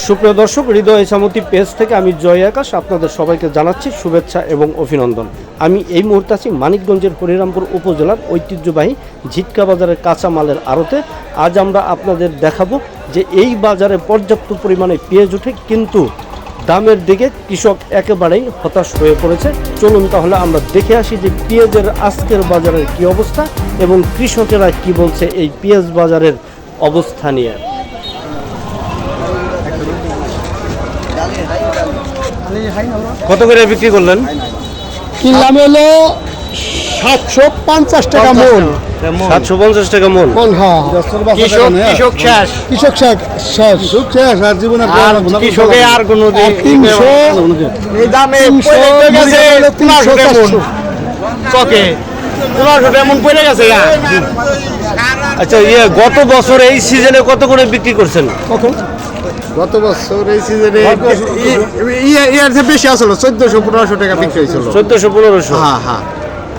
সুপ্রিয় দর্শক, হৃদয় ইছামতি পেজ থেকে আমি জয় আকাশ আপনাদের সবাইকে জানাচ্ছি শুভেচ্ছা এবং অভিনন্দন। আমি এই মুহূর্তে আছি মানিকগঞ্জের হরিরামপুর উপজেলার ঐতিহ্যবাহী ঝিটকা বাজারের কাঁচামালের আড়তে। আজ আমরা আপনাদের দেখাবো যে এই বাজারে পর্যাপ্ত পরিমাণে পেঁয়াজ ওঠে, কিন্তু দামের দিকে কৃষক একেবারেই হতাশ হয়ে পড়েছে। চলুন তাহলে আমরা দেখে আসি যে পেঁয়াজের আজকের বাজারের কি অবস্থা এবং কৃষকেরা কি বলছে এই পেঁয়াজ বাজারের অবস্থা নিয়ে। কত করে বিক্রি করলেন? কিনলাম হলো 750 টাকা মন। 750 টাকা মন। আচ্ছা, গত বছর এই সিজনে কত করে বিক্রি করছেন? গত বছর এই সিজনে বেশি আসলো 1400-1500 টাকা বিক্রি হয়েছিল। 1400-1500। হ্যাঁ হ্যাঁ,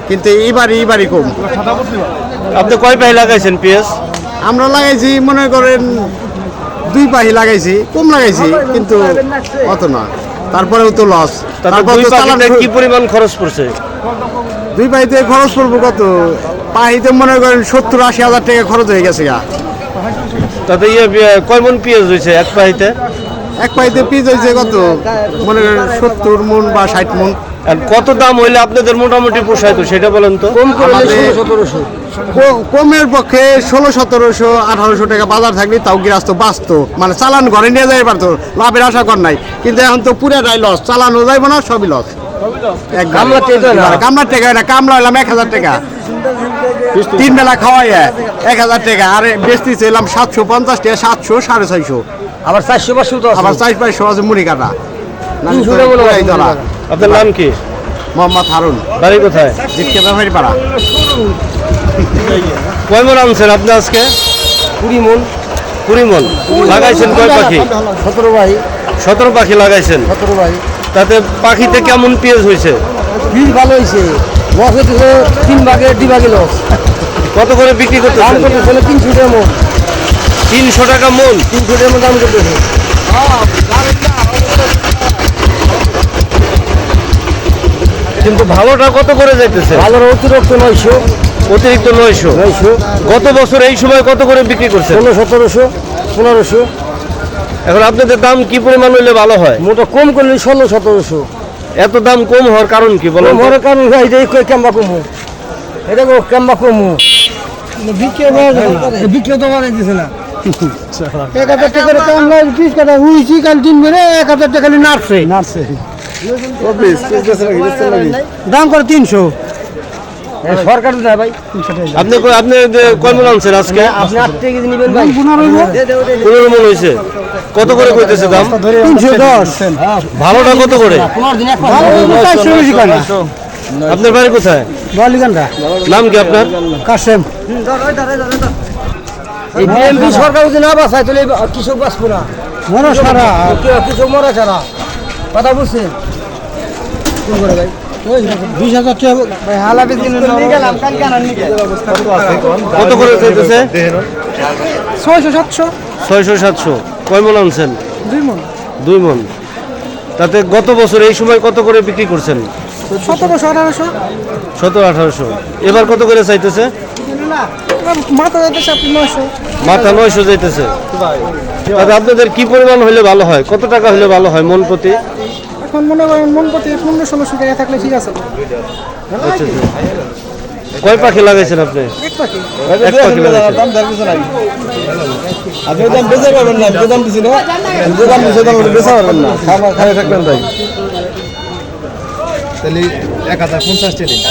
কিন্তু এইবারই কম। আপনি কয় পাহি লাগাইছেন পেঁয়াজ? আমরা লাগাইছি মনে করেন 2 পাহি লাগাইছি, কম লাগাইছি কিন্তু অত না, তারপরেও তো লস। কি পরিমাণ খরচ পড়ছে? 2 পাহিতে খরচ পড়বো কত, পাহিতে মনে করেন 70-80 হাজার টাকা খরচ হয়ে গেছে। তাতে কয় মন পেঁয়াজ হয়েছে এক পাহিতে? এক পাহিতে পেঁয়াজ হয়েছে কত মনে করেন 70 মন বা 60 মন। কত দাম হইলে আপনাদের মোটামুটি পোষায় তো সেটা বলেন তো? কমের পক্ষে 1600-1700-1800 টাকা বাজার থাকলে তাও গৃহস্থ বাঁচত, মানে চালান ঘরে নিয়ে যাই পারতো, লাভের আশা কর নাই। কিন্তু এখন তো পুরাটাই লস, চালানো যাইব না, সবই লস। কামলার টাকা না, কামলা হইলাম 1000 টাকা, 3 বেলা খাওয়াই 1000 টাকা, আর বেচতে চাইলাম 750 টাকা, 700, 650, আবার 400-500 আবার 400-500 আছে মুড়ি কাটা। আপনার নাম কি? মোহাম্মদ হারুন। বাড়ি কোথায়? জিটকা ব্যাপারী পাড়া। কয় মন আনছেন আপনি আজকে? 20 মন। 20 মন লাগাইছেন? কয় পাখি? 17 পাহি। 17 পাখি লাগাইছেন? 17 পাহি। তাতে পাখিতে কেমন পেঁয়াজ হয়েছে? বীজ ভালো হয়েছে, লস হয়েছে 3 ভাগে 2 ভাগে লস। কত করে বিক্রি করতেছেন? দাম করতেছে 300 টাকা মন। 300 টাকা মন? 300 টাকা মন দাম করতেছে। কিন্তু ভালোটা কত করে যাইতেছে? ভালোর অতিরিক্ত 900। অতিরিক্ত 900। গত বছর এই সময় কত করে বিক্রি করছেন? 1600-1700, 1500। এখন আপনাদের দাম কি পরিমাণ হইলে ভালো হয়? মোটা কম করলে 1600-1700। এত দাম কম হওয়ার কারণ কি বলেন? হওয়ার কারণ এটাই কেমবা কমু, এটা কেমবা কমু বিক্রি তো বাড়াই দিছে না। 1000 টাকার কামলা 20 টাকা উইছি, কাল দিন ধরে 1000 টাকা নাড়ছে। দাম করে 300। সরকার দেয় ভাই। আপনি কয় মন আনছেন আজকে? আপনি 8 কেজি নেবেন ভাই? 15 মন হয়েছে। কত করে কইতেছে দাম? 310। ভালোটা কত করে? আপনার বাড়ি কোথায়? বালিগান্ডা। নাম কি আপনার? কাসেম। এই বিএমপি সরকার যদি না বাঁচায় তাহলে কৃষক বাঁচবো না, মরা ছাড়া, কৃষক মরা ছাড়া। কথা বুঝছেন? কোন করে ভাই? 20,000 টাকা ভাই হালাবে দিন গেলাম কালকে আনার নিকে। কত করে কইতেছে? 600-700। 600-700। কয় মন আনছেন? 2 মন। 2 মন। তাতে গত বছর এই সময় কত করে বিক্রি করছেন? 1700-1800। 1700-1800। এবার কত করে চাইতেছে? মাথা যাইতেছে 900। মাথা 900 যাইতেছে। তাহলে আপনাদের কি পরিমাণ হলে ভালো হয়? কত টাকা হলে ভালো হয় মন প্রতি? এখন মনে করেন মন প্রতি 1500-1600 টাকা থাকলে ঠিক আছে। আচ্ছা, কয় পাখি লাগাইছেন আপনি? এক পাখি। এক পাখি লাগাইছেন। দাম ধরবেন না আপনি, দাম বেচে পাবেন না, দাম দিছি না, দাম দিছে দাম বেচা পাবেন না, খাই থাকবেন ভাই। তাহলে 1050 টাকা দিন।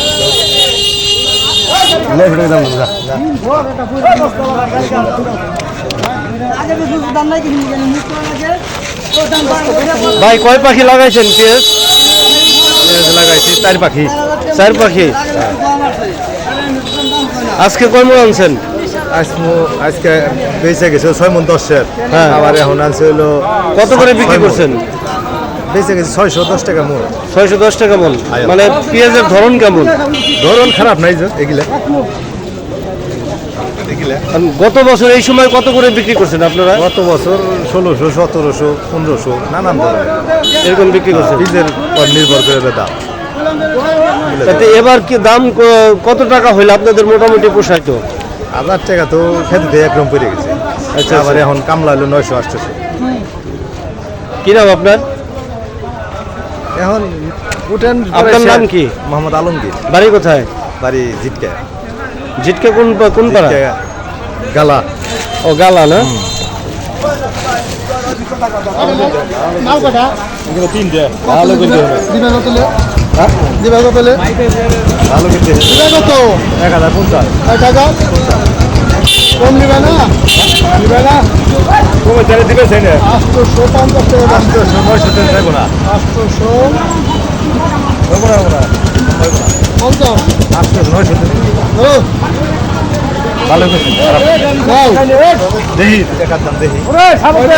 ভাই কয় পাখি লাগাইছেন পেঁয়াজ? লাগাইছি 4 পাখি। 4 পাখি। আজকে কয় মন আনছেন? আজকে বেঁচে গেছে 6 মন 10-এর। হ্যাঁ, আবার এখন আনছে হলো কত করে বিক্রি করছেন? বেঁচে গেছে 610 টাকা মন। 610 টাকা মন। মানে পেঁয়াজের ধরন কেমন? ধরন খারাপ নাই যে এগুলা। গত বছর এই সময় কত করে বিক্রি করছেন আপনারা? গত বছর 1600, 1700, 1500 নানান ধরনের এরকম বিক্রি করছেন। বীজের উপর নির্ভর করে দাম। তাতে এবার কি দাম কত টাকা হইলে আপনাদের মোটামুটি পোষাইত? 1000 টাকা তো খেতে একদম পড়ে গেছে। আচ্ছা, আবার এখন কামলা হলো 900, 800। কি নাম আপনার? এখন উঠেন। আপনার নাম কি? মোহাম্মদ আলমগীর। বাড়ি কোথায়? বাড়ি জিটকা। জিটকা কোন পাড়া? গালা। ও গালা না? ভালো কিন্তু ভালো কিন্তু 1050 কম নিবে না কমে চালে দিবে চাই না 850 টাকা 800 900 দেবো না 800 দেবো না 50 800 900 ও ভালো কিন্তু খারাপ নাও দেখি টাকার দাম দেখি। ওরে সামনে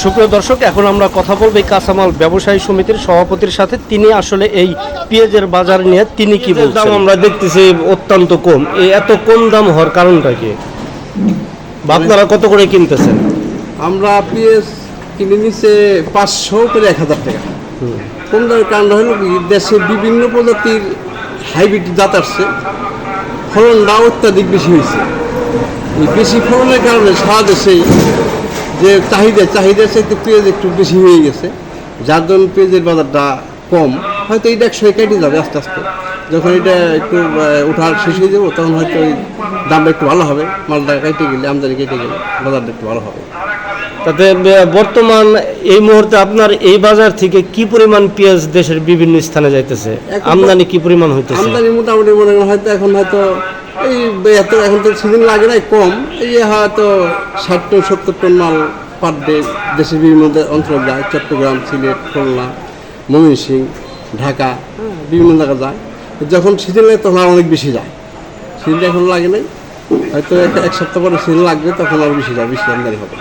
সুপ্রিয় দর্শক, এখন আমরা কথা বলবো এই কাঁচামাল ব্যবসায়ী সমিতির সভাপতির সাথে। তিনি আসলে এই পেঁয়াজের বাজার নিয়ে তিনি কি বলছেন। দাম আমরা দেখতেছি অত্যন্ত কম। এই এত কম দাম হওয়ার কারণটা কি? বা আপনারা কত করে কিনতেছেন? আমরা পেঁয়াজ কিনে নিচ্ছে 500 করে 1000 টাকা। কম দামের কারণ হলো কি, দেশে বিভিন্ন প্রজাতির হাইব্রিড জাত আসছে, ফলনটা অত্যাধিক বেশি হয়েছে। এই বেশি ফলনের কারণে সারা দেশেই যে চাহিদার চাইতে পেঁয়াজ একটু বেশি হয়ে গেছে, যার জন্য পেঁয়াজের বাজারটা কম। হয়তো এটা 100 কেটে যাবে আস্তে আস্তে। যখন এটা একটু ওঠার শেষ হয়ে যাবো তখন হয়তো ওই দামটা একটু ভালো হবে। মালটা কেটে গেলে, আমদানি কেটে গেলে বাজারটা একটু ভালো হবে। তাতে বর্তমান এই মুহূর্তে আপনার এই বাজার থেকে কি পরিমাণ পেঁয়াজ দেশের বিভিন্ন স্থানে যাইতেছে? আমদানি কি পরিমাণ হইতেছে? আমদানি মোটামুটি মনে করেন হয়তো এখন এই এত এখন তো সিজন লাগে নাই, কম। এই হয়তো 60 টন 70 টন মাল পার ডে দেশের বিভিন্ন অঞ্চলে যায়। চট্টগ্রাম, সিলেট, খুলনা, ময়মনসিংহ, ঢাকা, বিভিন্ন জায়গায় যায়। যখন সিজন লাগে তখন অনেক বেশি যায়। সিজন এখন লাগে নাই, হয়তো এক সপ্তাহ পরে সিজন লাগবে, তখন আরও বেশি যায়, বেশি আমদানি হবে।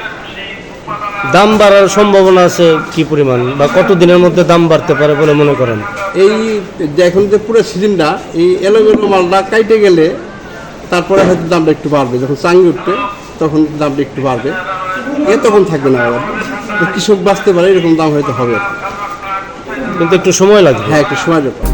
দাম বাড়ার সম্ভাবনা আছে কি পরিমাণ, বা কত দিনের মধ্যে দাম বাড়তে পারে বলে মনে করেন? এই যে এখন যে পুরো সিজনটা এই এলোমেলো মালটা কাইটে গেলে তারপরে হয়তো দামটা একটু বাড়বে। যখন চাঙ্গি উঠবে তখন দামটা একটু বাড়বে, তখন থাকবে না। আবার কৃষক বাঁচতে পারে এরকম দাম হয়তো হবে, কিন্তু একটু সময় লাগবে। হ্যাঁ একটু সময় ব্যাপার।